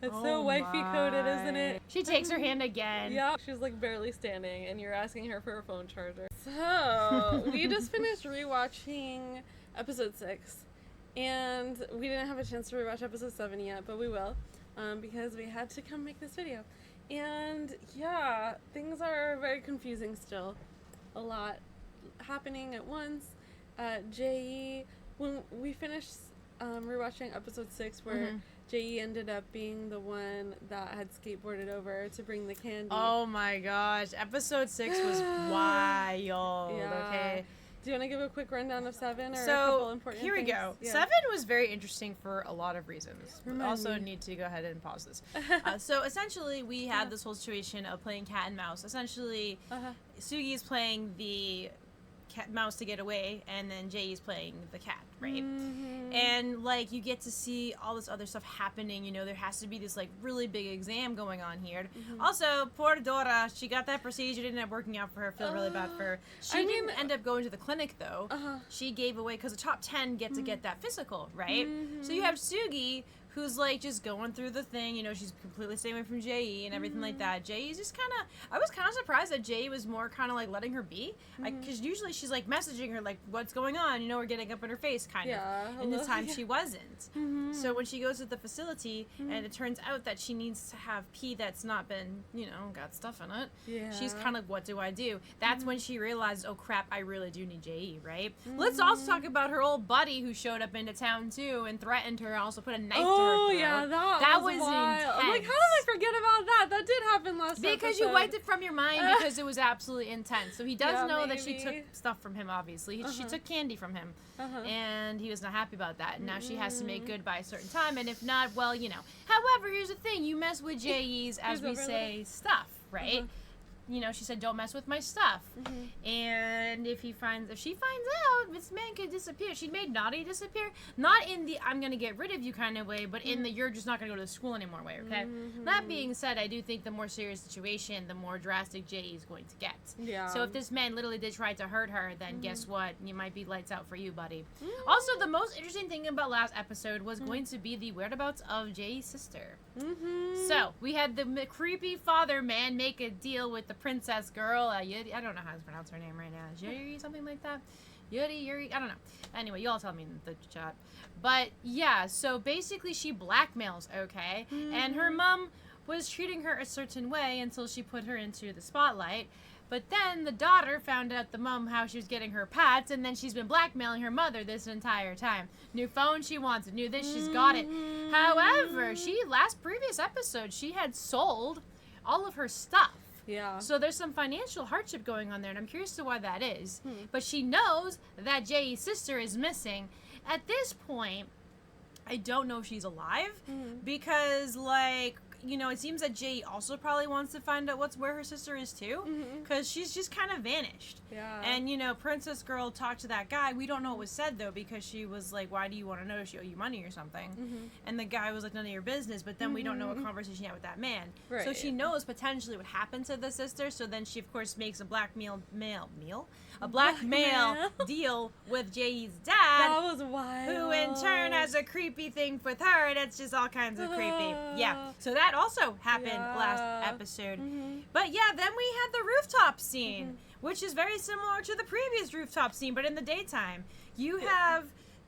It's so wifey coded, isn't it? She takes her hand again. Yeah, she's like barely standing, and you're asking her for a phone charger. So, we just finished rewatching episode 6, and we didn't have a chance to rewatch episode 7 yet, but we will, because we had to come make this video. And yeah, things are very confusing still. A lot happening at once. J.E., when we finished rewatching episode 6, where J.E. ended up being the one that had skateboarded over to bring the candy. Oh my gosh, episode 6 was wild. Yeah. Okay. Do you want to give a quick rundown of 7 or a So, couple important here we things? go. Yeah. 7 was very interesting for a lot of reasons. We also need to go ahead and pause this. So, essentially, we had this whole situation of playing cat and mouse. Essentially, Sugi's playing the mouse to get away, and then Jay's playing the cat, right? And like you get to see all this other stuff happening. You know, there has to be this like really big exam going on here. Also, poor Dora, she got that procedure, didn't end up working out for her. Feel really bad for her. She didn't end up going to the clinic though. She gave away because the top 10 get to get that physical, right? So you have Sugi, who's like just going through the thing, you know, she's completely staying away from J.E. and everything like that. J.E.'s just kind of, I was kind of surprised that J.E. was more kind of like letting her be, because usually she's like messaging her like, what's going on, you know, or getting up in her face kind of. And this time she wasn't. So when she goes to the facility and it turns out that she needs to have pee that's not been, you know, got stuff in it, she's kind of, what do I do? That's when she realized, oh crap, I really do need J.E., right? Let's also talk about her old buddy who showed up into town too and threatened her and also put a knife to her throat. Oh yeah, that was wild. Intense. I'm like, how did I forget about that? That did happen last episode. Because you wiped it from your mind because it was absolutely intense. So he does know that she maybe. took stuff from him, obviously. She took candy from him. And he was not happy about that. And now she has to make good by a certain time. And if not, well, you know. However, here's the thing. You mess with J.E.'s, as we say, stuff, right? You know, she said, don't mess with my stuff. And if she finds out, this man could disappear. She made Naughty disappear. Not in the I'm going to get rid of you kind of way, but in the you're just not going to go to school anymore way, okay? That being said, I do think the more serious situation, the more drastic J.E. is going to get. Yeah. So if this man literally did try to hurt her, then guess what? You might be lights out for you, buddy. Also, the most interesting thing about last episode was going to be the whereabouts of J.E.'s sister. So, we had the creepy father man make a deal with the princess girl. Yuri, I don't know how to pronounce her name right now. Yuri, something like that? Yuri, I don't know. Anyway, you all tell me in the chat. But, yeah, so basically she blackmails, okay? And her mom was treating her a certain way until she put her into the spotlight. But then the daughter found out the mom how she was getting her pats, and then she's been blackmailing her mother this entire time. New phone, she wants it. New this, she's got it. However, previous episode, she had sold all of her stuff. Yeah. So there's some financial hardship going on there, and I'm curious to why that is. But she knows that J.E.'s sister is missing. At this point, I don't know if she's alive, because, like, you know, it seems that J.E. also probably wants to find out where her sister is too, because she's just kind of vanished. Yeah. And, you know, Princess Girl talked to that guy. We don't know what was said, though, because she was like, why do you want to know? Does she owe you money or something? And the guy was like, none of your business, but then we don't know what conversation she had with that man. Right. So she knows potentially what happened to the sister, so then she, of course, makes a blackmail deal with J.E.'s dad. That was wild. Who in turn has a creepy thing with her, and it's just all kinds of creepy. Yeah. So that also happened last episode. But yeah, then we had the rooftop scene, which is very similar to the previous rooftop scene, but in the daytime. You have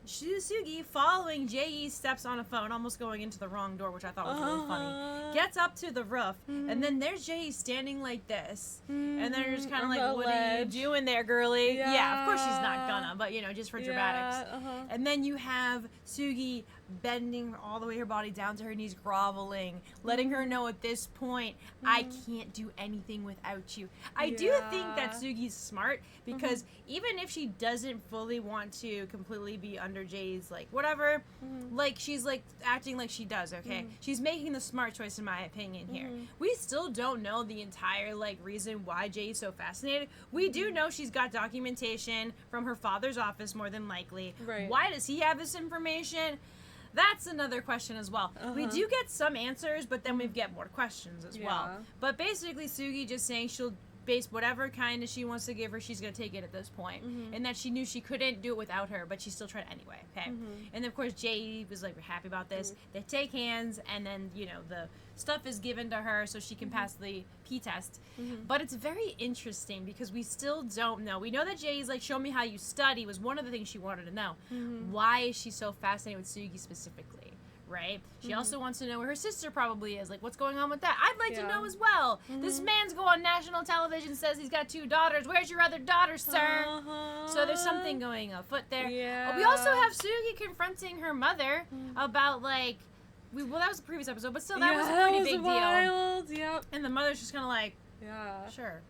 Sugi following J.E.'s steps on a phone, almost going into the wrong door, which I thought was really funny. Gets up to the roof, and then there's J.E. standing like this. And then you're just kind of like, what are you doing there, girly? Yeah, of course she's not gonna, but, you know, just for dramatics. And then you have Sugi bending all the way her body down to her knees, groveling, letting her know at this point, I can't do anything without you. I do think that Sugi's smart, because even if she doesn't fully want to completely be under Jay's, like, whatever, like, she's, like, acting like she does, okay? She's making the smart choice, in my opinion, here. We still don't know the entire, like, reason why Jay's so fascinated. We do know she's got documentation from her father's office, more than likely. Right. Why does he have this information? That's another question as well. We do get some answers, but then we get more questions as well. But basically, Sugi just saying she'll based whatever kindness she wants to give her, she's gonna take it at this point. And that she knew she couldn't do it without her, but she still tried anyway. Okay. And of course Jay was like happy about this. They take hands, and then the stuff is given to her so she can pass the P test. But it's very interesting because we still don't know. We know that Jay's like, show me how you study was one of the things she wanted to know. Why is she so fascinated with Sugi specifically? Right? She also wants to know where her sister probably is. Like, what's going on with that? I'd like to know as well. This man's go on national television, says he's got 2 daughters. Where's your other daughter, sir? So there's something going afoot there. We also have Sugi confronting her mother about, like, well, that was the previous episode, but still, that was a pretty big wild deal. Yep. And the mother's just kind of like, sure.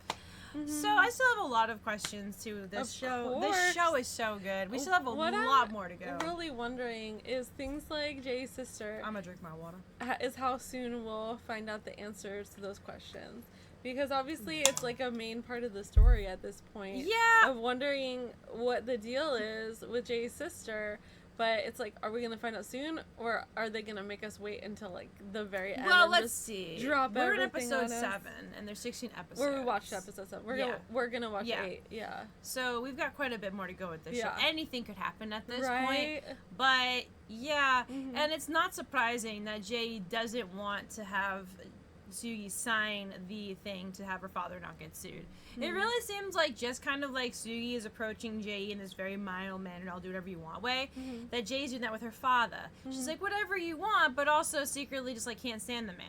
So I still have a lot of questions to this show. This show is so good. We still have a lot more to go. I'm really wondering is things like Jay's sister. I'm gonna drink my water. Is how soon we'll find out the answers to those questions. Because obviously it's like a main part of the story at this point. Yeah. Of wondering what the deal is with Jay's sister. But it's like, are we going to find out soon? Or are they going to make us wait until, like, the very end? Well, let's see. We're in episode 7, and there's 16 episodes. We watched episode 7. We're gonna watch 8. Yeah. So we've got quite a bit more to go with this show. Anything could happen at this point. But, yeah. And it's not surprising that Jay doesn't want to have Sugi sign the thing to have her father not get sued. It really seems like just kind of like Sugi is approaching Jay in this very mild manner, I'll do whatever you want way, that Jay's doing that with her father. She's like, whatever you want, but also secretly just like can't stand the man.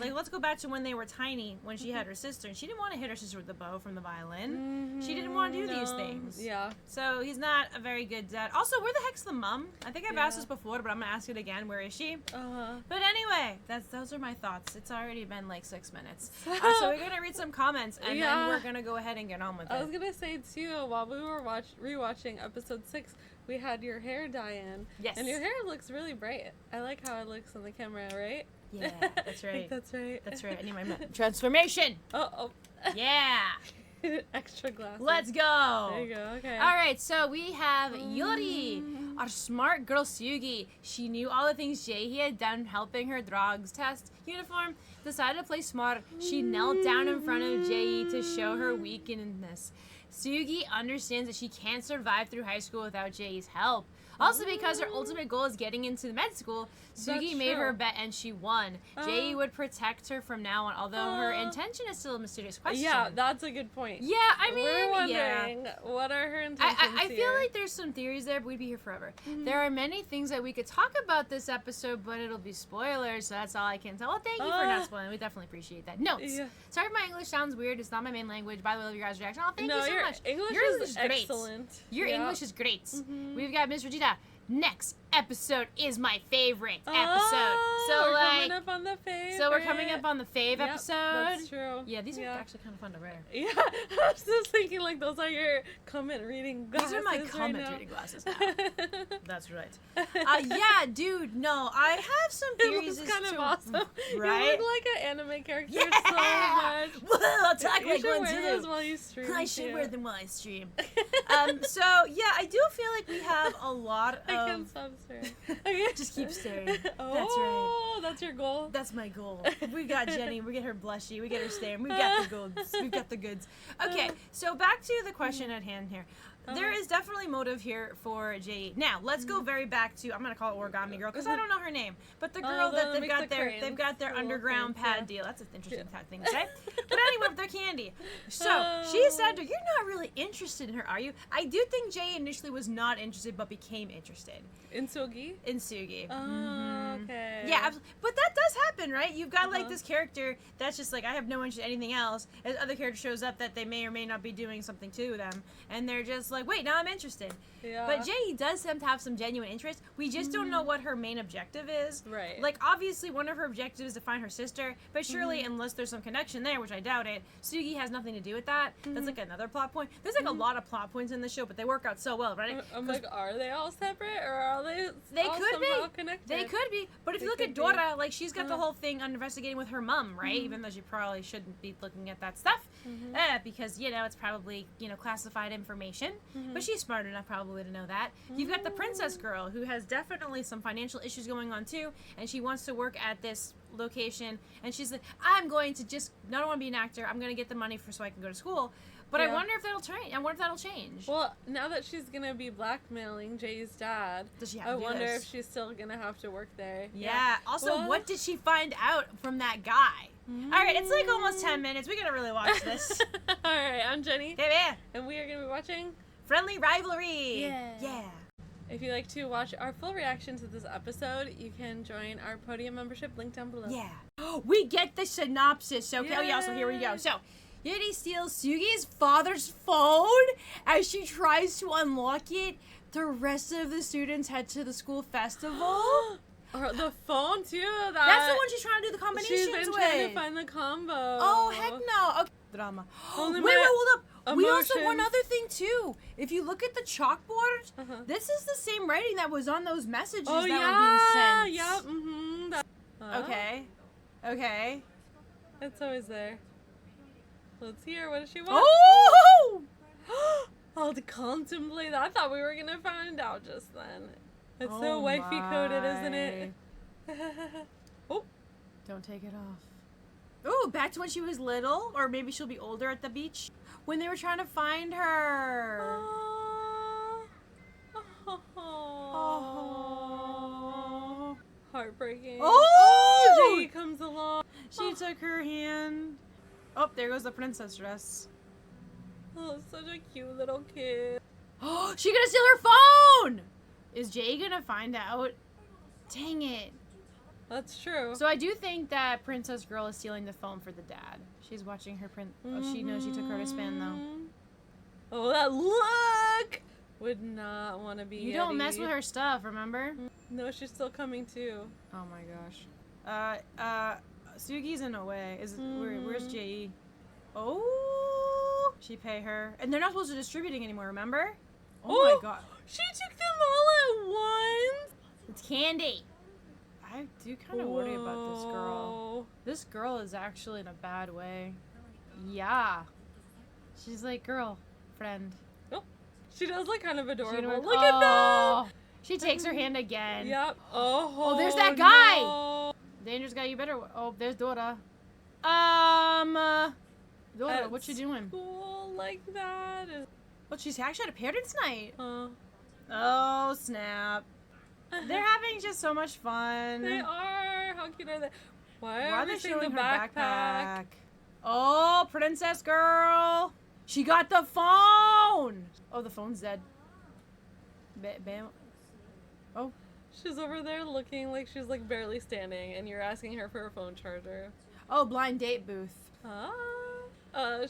Like, let's go back to when they were tiny, when she had her sister, and she didn't want to hit her sister with the bow from the violin. She didn't want to do these things. Yeah. So he's not a very good dad. Also, where the heck's the mom? I think I've asked this before, but I'm gonna ask it again. Where is she? But anyway, those are my thoughts. It's already been like 6 minutes. So we're gonna read some comments, and then we're gonna go ahead and get on with it. I was gonna say too, while we were rewatching episode 6, we had your hair dye in. Yes. And your hair looks really bright. I like how it looks on the camera, right? Yeah, that's right. That's right. That's right. I need my transformation. Oh. Yeah. Extra glasses. Let's go. There you go. Okay. All right. So we have Yuri, our smart girl Sugi. She knew all the things Jay had done helping her drugs test uniform. Decided to play smart. She knelt down in front of Jay to show her weakness. Sugi understands that she can't survive through high school without Jay's help. Also, because her ultimate goal is getting into med school, Sugi made her bet and she won. Jay would protect her from now on, although her intention is still a mysterious question. Yeah, that's a good point. Yeah, I mean, we're wondering what are her intentions I feel like there's some theories there, but we'd be here forever. There are many things that we could talk about this episode, but it'll be spoilers, so that's all I can tell. Well, thank you for not spoiling. We definitely appreciate that. Notes. Yeah. Sorry if my English sounds weird. It's not my main language. By the way, I love your guys' reaction. Oh, thank you so much. Yours is excellent. Your English is great. We've got Miss Regina. Next episode is my favorite episode. So coming up on the fave. So we're coming up on the fave episode. That's true. Yeah, these are actually kind of fun to wear. Yeah, I was just thinking like those are your comment reading glasses. These are my comment reading glasses now. That's right. Yeah, dude. No, I have some theories. It looks kind of awesome. Right? You look like an anime character so much. Well, I'll talk you like should one wear too. those while you stream. I should wear them while I stream. So yeah, I do feel like we have a lot of. I can't stop staring. Okay. Just keep staring. Oh, that's right. That's your goal. That's my goal. We got Jenny. We get her blushy. We get her staring. We've got the goods. We've got the goods. Okay, so back to the question at hand here. There is definitely motive here for Jay. Now let's go very back to I'm gonna call it Origami Girl because I don't know her name, but the girl that they've got their underground pad deal. That's an interesting thing to say. But anyway, with their candy. So she said, "You're not really interested in her, are you?" I do think Jay initially was not interested, but became interested in Sugi. Okay. Yeah, but that does happen, right? You've got like this character that's just like I have no interest in anything else. As other character shows up that they may or may not be doing something to them, and they're just like, wait, now I'm interested. Yeah. But Jay does seem to have some genuine interest. We just don't know what her main objective is. Right. Like, obviously, one of her objectives is to find her sister, but surely, unless there's some connection there, which I doubt it, Sugi has nothing to do with that. That's like another plot point. There's like a lot of plot points in the show, but they work out so well, right? I'm like, are they all separate, or are they all could somehow be connected? They could be. But if you look at Dora, like, she's got the whole thing on investigating with her mom, right? Even though she probably shouldn't be looking at that stuff, because, it's probably, classified information. but she's smart enough probably to know that. You've got the princess girl who has definitely some financial issues going on too, and she wants to work at this location, and she's like, I'm going to just, I don't want to be an actor, I'm going to get the money so I can go to school. But I wonder if that'll change. Well, now that she's gonna be blackmailing Jay's dad, does she have I to do wonder this? if she's still gonna have to work there. Yeah. Also, what did she find out from that guy? All right, it's like almost 10 minutes. We gotta really watch this. All right, I'm Jenny. Hey, man. And we are gonna be watching Friendly Rivalry. Yeah. If you'd like to watch our full reaction to this episode, you can join our Podia membership link down below. Yeah. We get the synopsis. Okay. Oh, yeah. So here we go. So. Yuri steals Sugi's father's phone as she tries to unlock it. The rest of the students head to the school festival. Or the phone too. That's the one she's trying to do the combinations with. She's been trying to find the combo. Oh heck no! Okay. Drama. Only wait, hold up. Emotions. We also one other thing too. If you look at the chalkboard, this is the same writing that was on those messages that were being sent. Yeah. Okay. Okay. It's always there. Let's hear. What does she want? Oh! I'll contemplate that. I thought we were gonna find out just then. It's so wifey coded, isn't it? Oh! Don't take it off. Oh, back to when she was little, or maybe she'll be older at the beach when they were trying to find her. Oh. Heartbreaking. Oh! Jay comes along. She took her hand. Oh, there goes the princess dress. Oh, such a cute little kid. Oh, she gonna steal her phone! Is Jay gonna find out? Dang it. That's true. So I do think that Princess Girl is stealing the phone for the dad. She's watching her Oh, she knows she took her to spin, though. Oh, that look! Would not want to be You don't mess with her stuff, remember? No, she's still coming, too. Oh, my gosh. Sugi's in a way. Where's Jay? Oh! She pay her. And they're not supposed to distributing anymore, remember? Oh, my god. She took them all at once! It's candy. I do kind of worry about this girl. This girl is actually in a bad way. Yeah. She's like, girl, friend. Oh, she does look kind of adorable. Look at that! She takes her hand again. Yep. Oh, there's that guy! No. Dangerous guy, you better... Oh, there's Dora. Dora, what you doing? School like that is... Well, she's actually at a parents' night. Oh, snap. They're having just so much fun. They are. How cute are they? Why are they showing the her backpack? Oh, princess girl. She got the phone. Oh, the phone's dead. Bam. Oh. She's over there looking like she's like barely standing, and you're asking her for a phone charger. Oh, blind date booth.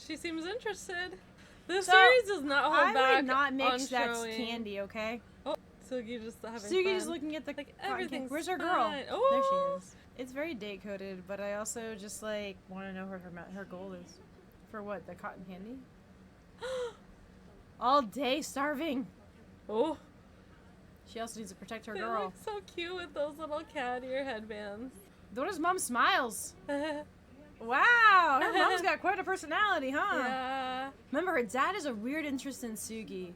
She seems interested. This series does not hold back. I would not mix that showing. candy, okay? Oh, Sugi just having fun. Sugi just looking at the like everything's Where's her fine. girl? Oh, there she is. It's very date coded, but I also just like want to know what her goal is. For what? The cotton candy? All day starving. Oh. She also needs to protect her They girl. look so cute with those little cat ear headbands. Dora's mom smiles. Wow, her mom's got quite a personality, huh? Yeah. Remember, her dad is a weird interest in Sugi.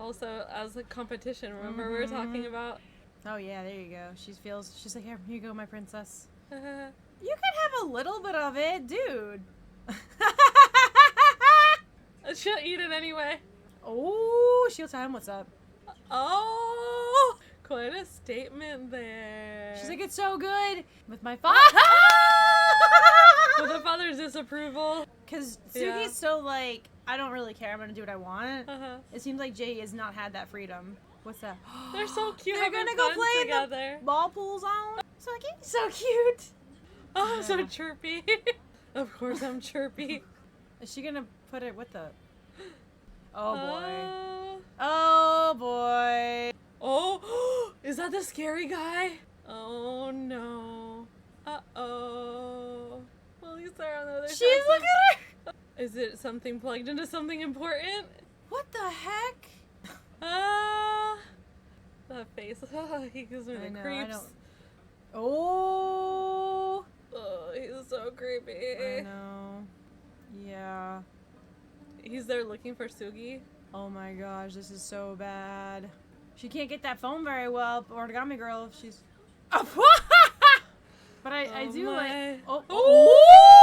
Also, as a competition, remember we were talking about? Oh yeah, there you go. She's like, here you go, my princess. You can have a little bit of it, dude. She'll eat it anyway. Oh, she'll tell him what's up. Oh, quite a statement there. She's like, it's so good with my father. With the father's disapproval. Because Sugi's so like, I don't really care. I'm gonna do what I want. It seems like Jay has not had that freedom. What's that? They're so cute. They're gonna go play together. In the ball pool zone. So cute. Oh, I'm so chirpy. Of course, I'm chirpy. Is she gonna put it with the? Oh boy. Oh boy. Oh, is that the scary guy? Oh no. Uh-oh. Well, he's there on the other side. She's looking at her. Is it something plugged into something important? What the heck? That face. He gives me the creeps. Oh. Oh, he's so creepy. I know. Yeah. He's there looking for Sugi. Oh my gosh, this is so bad. She can't get that phone very well, Origami Girl, if she's... Oh, but I do like... Oh!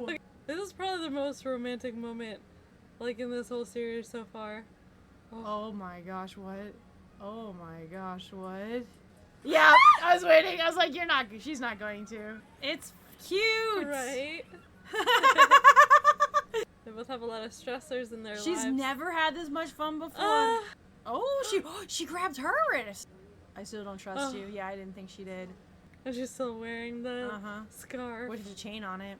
Okay. This is probably the most romantic moment, like, in this whole series so far. Oh my gosh, what? Oh my gosh, what? Yeah, I was waiting. I was like, she's not going to. It's cute! Right? They both have a lot of stressors in their lives. She's never had this much fun before. Oh, she grabbed her wrist. I still don't trust you. Yeah, I didn't think she did. And she's still wearing the scarf. With a chain on it.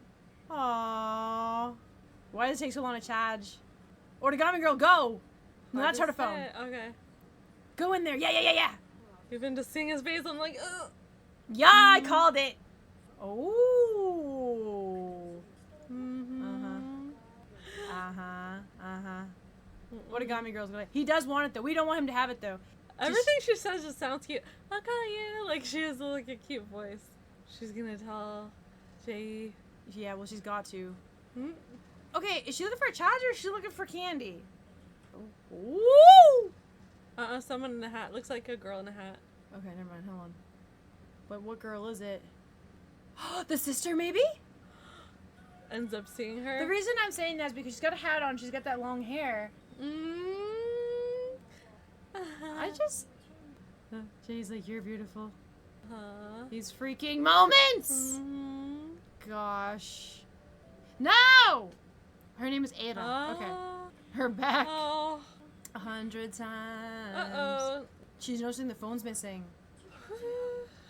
Aww. Why does it take so long to charge? Origami Girl, go! No, that's her phone. Okay. Go in there. Yeah. Even just seeing his face, I'm like, ugh. Yeah, I called it. Oh. Origami Girl's gonna... He does want it, though. We don't want him to have it, though. Everything she says just sounds cute. I'll call you. Like, she has like a cute voice. She's gonna tell Jay. Yeah, well, she's got to. Okay, is she looking for a charger or is she looking for candy? Ooh! Someone in a hat. Looks like a girl in a hat. Okay, never mind. Hold on. But what girl is it? The sister, maybe? Ends up seeing her. The reason I'm saying that is because she's got a hat on. She's got that long hair. I just... Jay's like, you're beautiful. These freaking moments! Gosh. No! Her name is Ada. Okay. Her back. 100 times. She's noticing the phone's missing.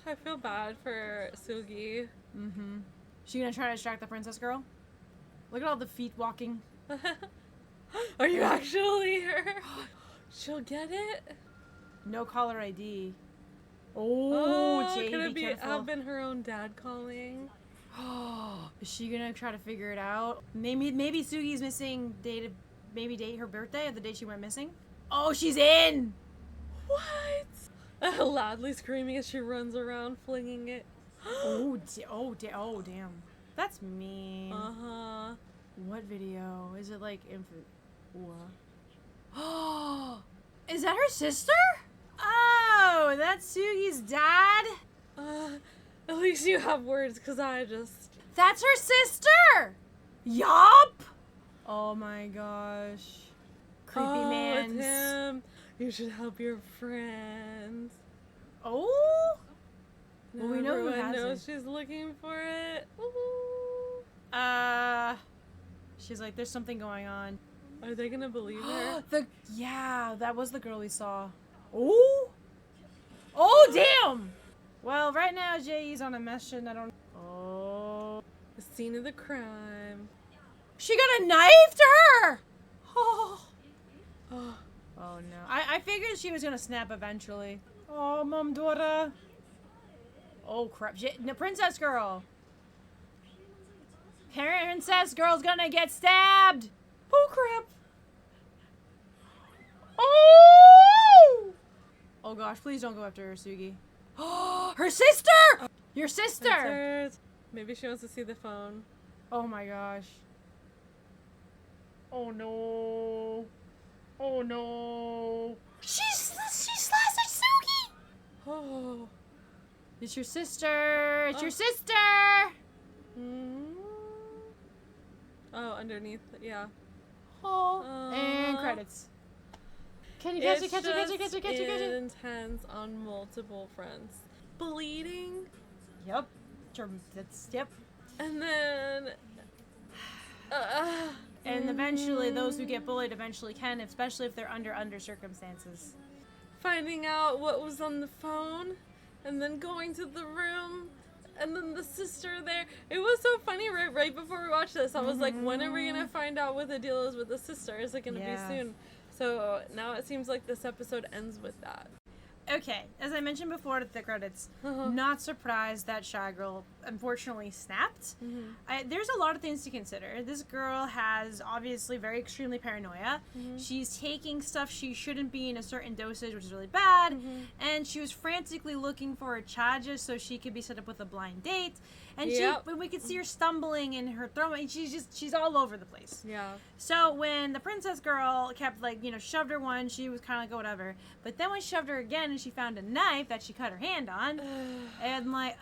I feel bad for Sugi. She gonna try to distract the princess girl? Look at all the feet walking. Are you actually her? She'll get it? No caller ID. Oh, Jay, could it be careful. have been her own dad calling? Is she gonna try to figure it out? Maybe Sugi's missing date her birthday or the day she went missing. Oh, she's in! What? Loudly screaming as she runs around, flinging it. Oh, damn. That's mean. What video? Is it like Oh, is that her sister? Oh, that's Sugi's dad? At least you have words, because I just... That's her sister! Yup! Oh my gosh. Creepy man. It's him. You should help your friends. Oh? Well, we know who everyone has knows it. she's looking for it. She's like, there's something going on. Are they gonna believe her? Yeah, that was the girl we saw. Oh? Oh, damn! Well, right now, Jay's on a mission. I don't... Oh. The scene of the crime. She got a knife to her! Oh. Oh no. I figured she was gonna snap eventually. Oh, Mom Dora. Oh, crap. No, Princess Girl. Princess Girl's gonna get stabbed! Oh, crap. Oh! Oh, gosh. Please don't go after her, Sugi. Oh, her sister! Your sister! Maybe she wants to see the phone. Oh, my gosh. Oh, no. Oh, no. She slashed at Sugi! Oh. It's your sister. It's your sister! Oh, underneath. Yeah. Oh. And credits. Catch it. It's intense on multiple fronts. Bleeding. Yep. Yep. And then... and eventually, those who get bullied eventually can, especially if they're under circumstances. Finding out what was on the phone, and then going to the room, and then the sister there. It was so funny right before we watched this. I was like, when are we going to find out what the deal is with the sister? Is it going to be soon? So now it seems like this episode ends with that. Okay, as I mentioned before at the credits, not surprised that Shy Girl unfortunately snapped. There's a lot of things to consider. This girl has obviously extremely paranoia. She's taking stuff she shouldn't be in a certain dosage, which is really bad. And she was frantically looking for a charger so she could be set up with a blind date. And when we could see her stumbling and her throwing, she's all over the place. Yeah. So when the princess girl kept shoved her one, she was kind of like, oh, whatever. But then when she shoved her again and she found a knife that she cut her hand on, and like,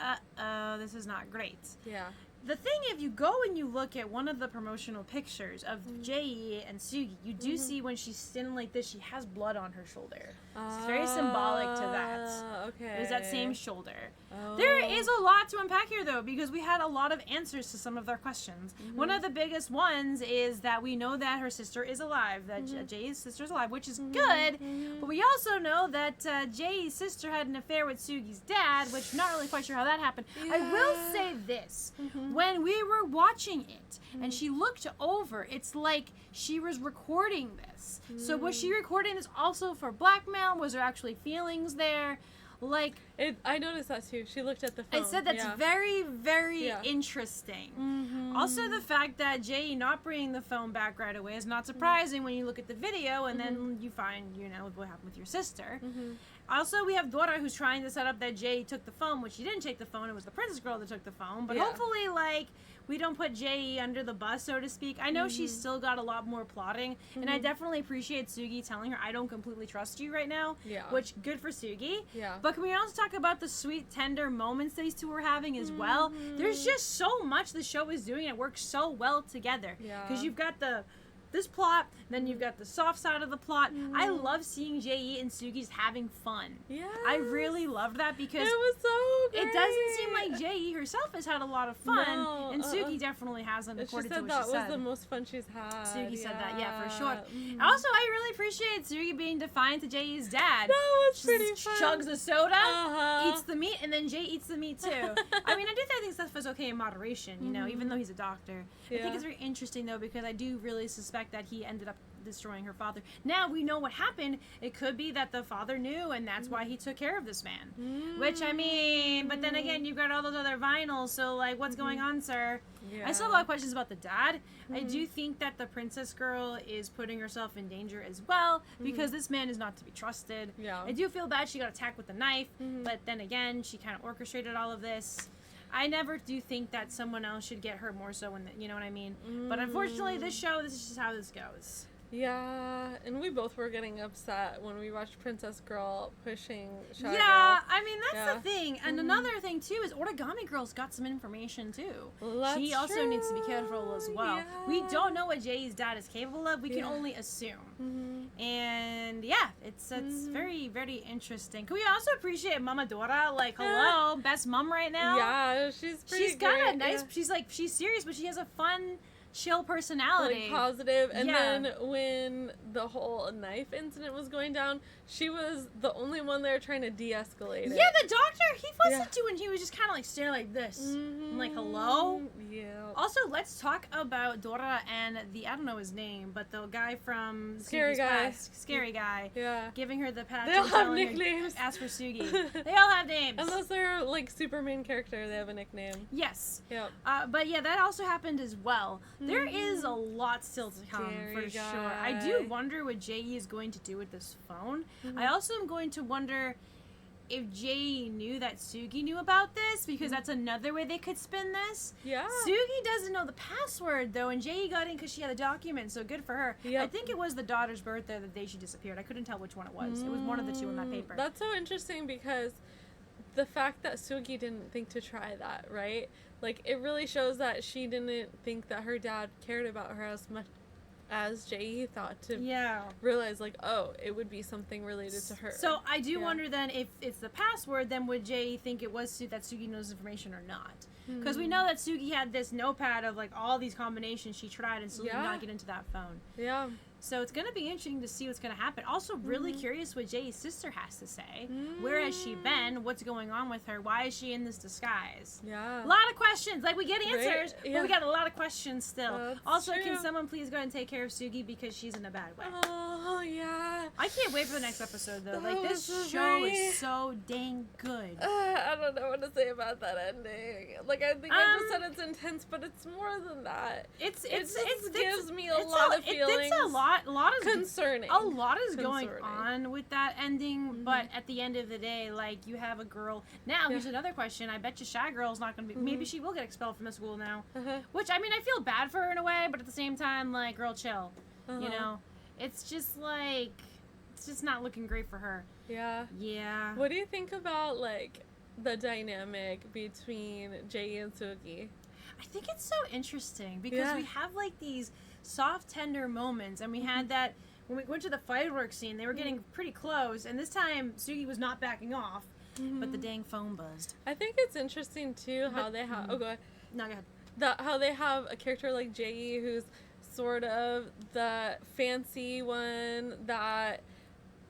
this is not great. Yeah. The thing, if you go and you look at one of the promotional pictures of Jae and Sugi, you do see when she's standing like this, she has blood on her shoulder. It's very symbolic to that. Okay. It was that same shoulder. Oh. There is a lot to unpack here, though, because we had a lot of answers to some of their questions. One of the biggest ones is that we know that her sister is alive, that Jae's sister is alive, which is good, but we also know that Jae's sister had an affair with Sugi's dad, which I'm not really quite sure how that happened. Yeah. I will say this. When we were watching it, and she looked over, it's like she was recording this. So was she recording this also for blackmail? Was there actually feelings there? Like, I noticed that too. She looked at the phone. I said that's very, very interesting. Also, the fact that Jae not bringing the phone back right away is not surprising when you look at the video and then you find, what happened with your sister. Also, we have Dora who's trying to set up that Jae took the phone, which she didn't take the phone. It was the princess girl that took the phone. But hopefully, we don't put Jae under the bus, so to speak. I know she's still got a lot more plotting, and I definitely appreciate Sugi telling her, I don't completely trust you right now, which, good for Sugi. But can we also talk about the sweet, tender moments these two were having as well? There's just so much the show is doing, and it works so well together. Because you've got this plot, then you've got the soft side of the plot. I love seeing Jae and Sugi's having fun. I really loved that because it was so great. It doesn't seem like Jae herself has had a lot of fun, and Sugi definitely hasn't, according to what she said. That was the most fun she's had. Sugi said that, for sure. Also, I really appreciate Sugi being defined to Jae's dad. That was pretty fun. Chugs the soda, eats the meat, and then Jae eats the meat too. I mean, I think stuff is okay in moderation, even though he's a doctor. I think it's very interesting, though, because I do really suspect that he ended up destroying her father. Now we know what happened. It could be that the father knew, and that's why he took care of this man. Which, I mean, but then again, you've got all those other vinyls, so, like, what's going on, sir? I still have a lot of questions about the dad. I do think that the princess girl is putting herself in danger as well, because this man is not to be trusted. I do feel bad she got attacked with a knife, but then again, she kind of orchestrated all of this. I never do think that someone else should get hurt more so, you know what I mean? But unfortunately, this is just how this goes. Yeah, and we both were getting upset when we watched Princess Girl pushing Shy Girl. I mean, that's the thing. And another thing, too, is Origami Girl's got some information, too. She also needs to be careful as well. We don't know what Jae's dad is capable of. We can only assume. And, it's very, very interesting. Can we also appreciate Mama Dora? Like, hello, best mom right now? Yeah, she's pretty She's got a nice, she's serious, but she has a fun, chill personality. Like, positive. And then when the whole knife incident was going down, she was the only one there trying to de-escalate it. Yeah, the doctor, he wasn't doing, he was just kind of like staring like this. I'm like, hello? Yeah. Also, let's talk about Dora and I don't know his name, but the guy from Scary Sugi's Guy. Past, Scary Guy. Yeah. Giving her the patch. They all have nicknames. Ask for Sugi. They all have names. Unless they're like super main character, they have a nickname. Yes. Yep. But yeah, that also happened as well. There is a lot still to come, for sure. I do wonder what Jae is going to do with this phone. I also am going to wonder if Jae knew that Sugi knew about this, because that's another way they could spin this. Yeah. Sugi doesn't know the password, though, and Jae got in because she had a document, so good for her. Yep. I think it was the daughter's birthday the day she disappeared. I couldn't tell which one it was. It was one of the two on that paper. That's so interesting, because the fact that Sugi didn't think to try that, right? Like, it really shows that she didn't think that her dad cared about her as much as Jae thought to realize, like, oh, it would be something related to her. So I do wonder then, if it's the password, then would Jae think it was that Sugi knows information or not? Because we know that Sugi had this notepad of, like, all these combinations she tried and still did not get into that phone. Yeah. So it's going to be interesting to see what's going to happen. Also, really curious what Jae's sister has to say. Where has she been? What's going on with her? Why is she in this disguise? Yeah. A lot of questions. Like, we get answers, but we got a lot of questions still. That's also, true. can someone please go ahead and take care of Sugi, because she's in a bad way? Oh, yeah. I can't wait for the next episode, though. Like, this show is so dang good. I don't know what to say about that ending. Like, I think I just said it's intense, but it's more than that. It gives me a lot of feelings. It's a lot lot is concerning. A lot is going on with that ending, but at the end of the day, like, you have a girl. Now, here's another question. I bet you Shy Girl's not going to be... Maybe she will get expelled from the school now. Which, I mean, I feel bad for her in a way, but at the same time, like, girl, chill. You know? It's just, like... It's just not looking great for her. Yeah. Yeah. What do you think about, like, the dynamic between Jae and Sugi? I think it's so interesting because we have, like, these soft, tender moments, and we had that when we went to the fireworks scene. They were getting pretty close, and this time Sugi was not backing off, but the dang phone buzzed. I think it's interesting too how they have. Oh, go ahead. No, go ahead. How they have a character like Jae, who's sort of the fancy one that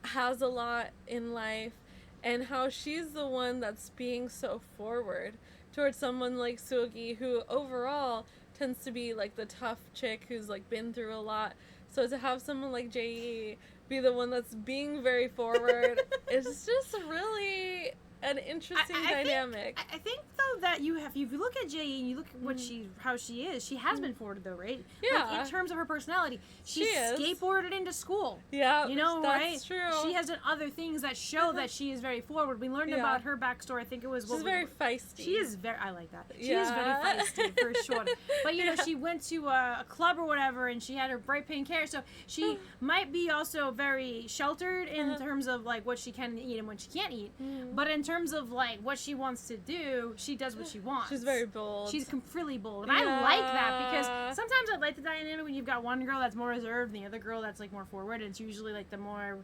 has a lot in life, and how she's the one that's being so forward towards someone like Sugi, who overall tends to be like the tough chick who's like been through a lot. So to have someone like Jae be the one that's being very forward is just really an interesting dynamic. I think though that if you look at Jae and you look at what how she is, she has been forwarded though, right? Yeah. Like, in terms of her personality, she skateboarded into school. Yeah, you know, that's right? True. She has done other things that show that she is very forward. We learned about her backstory. I think it was she's very feisty. She is very. I like that. She is very feisty for sure. But you know, she went to a club or whatever, and she had her bright pink hair, so she might be also very sheltered in terms of like what she can eat and what she can't eat. But in terms of like what she wants to do, she does what she wants. She's very bold. She's really bold, and I like that because sometimes I like the dynamic when you've got one girl that's more reserved and the other girl that's like more forward, and it's usually like the more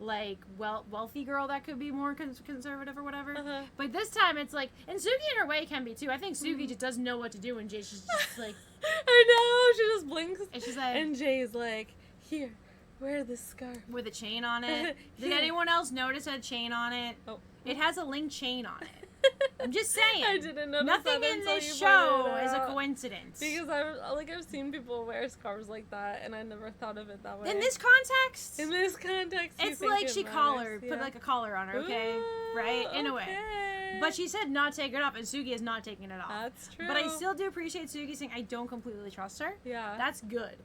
like wealthy girl that could be more conservative or whatever. But this time it's like, and Sugi in her way can be too. I think Sugi just doesn't know what to do, and Jae's just like, I know, she just blinks, and she's like, and Jae's like, here, wear this scarf with a chain on it. Did anyone else notice a chain on it? Oh. It has a link chain on it. I'm just saying. I didn't notice nothing that in this show is a coincidence. Because I've seen people wear scarves like that, and I never thought of it that way. In this context, it's like she put like a collar on her, okay? Ooh, right? In a way. But she said not take it off, and Sugi is not taking it off. That's true. But I still do appreciate Sugi saying I don't completely trust her. Yeah. That's good.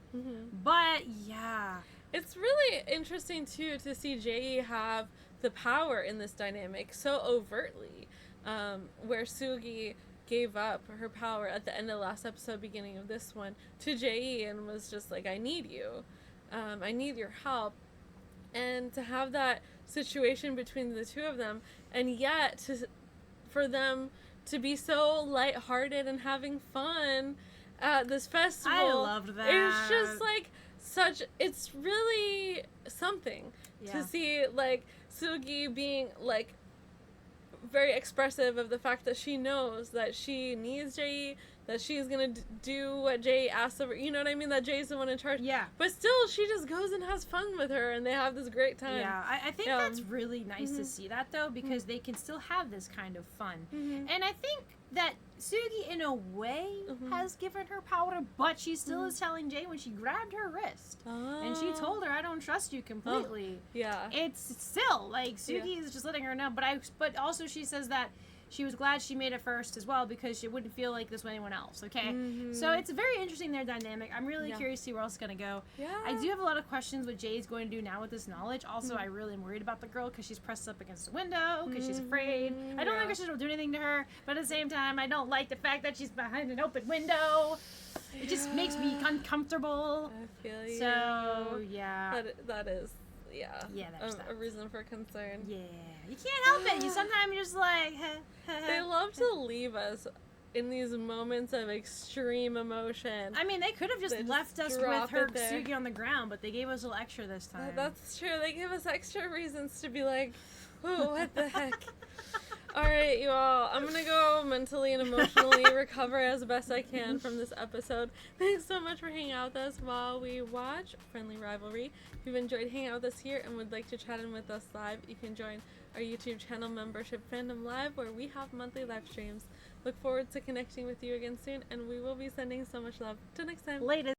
But yeah. It's really interesting too to see Jae have the power in this dynamic so overtly, where Sugi gave up her power at the end of last episode, beginning of this one, to Jae, and was just like, I need you. I need your help. And to have that situation between the two of them, and yet for them to be so lighthearted and having fun at this festival. I loved that. It's just like it's really something to see, like, Sugi being like very expressive of the fact that she knows that she needs Jae, that she's gonna do what Jae asks of her, you know what I mean, that Jae's the one in charge, but still she just goes and has fun with her, and they have this great time. I think that's really nice to see that though, because they can still have this kind of fun. And I think that Sugi in a way has given her power, but she still is telling Jae when she grabbed her wrist and she told her, I don't trust you completely. It's still like Sugi is just letting her know, but also she says that she was glad she made it first as well, because she wouldn't feel like this with anyone else, okay? So it's very interesting, their dynamic. I'm really curious to see where else it's going to go. I do have a lot of questions what Jae's going to do now with this knowledge. Also, I really am worried about the girl because she's pressed up against the window, because she's afraid. I don't think I should do anything to her, but at the same time, I don't like the fact that she's behind an open window. It just makes me uncomfortable. I feel you. So, yeah. That is... a reason for concern. Yeah, you can't help it. You sometimes you're just like, they love to leave us in these moments of extreme emotion. I mean, they could have just left us with her Sugi on the ground, but they gave us a little extra this time. That's true. They give us extra reasons to be like, oh, what the heck. All right, you all. I'm going to go mentally and emotionally recover as best I can from this episode. Thanks so much for hanging out with us while we watch Friendly Rivalry. If you've enjoyed hanging out with us here and would like to chat in with us live, you can join our YouTube channel membership Fandom Live, where we have monthly live streams. Look forward to connecting with you again soon, and we will be sending so much love. Till next time. Later.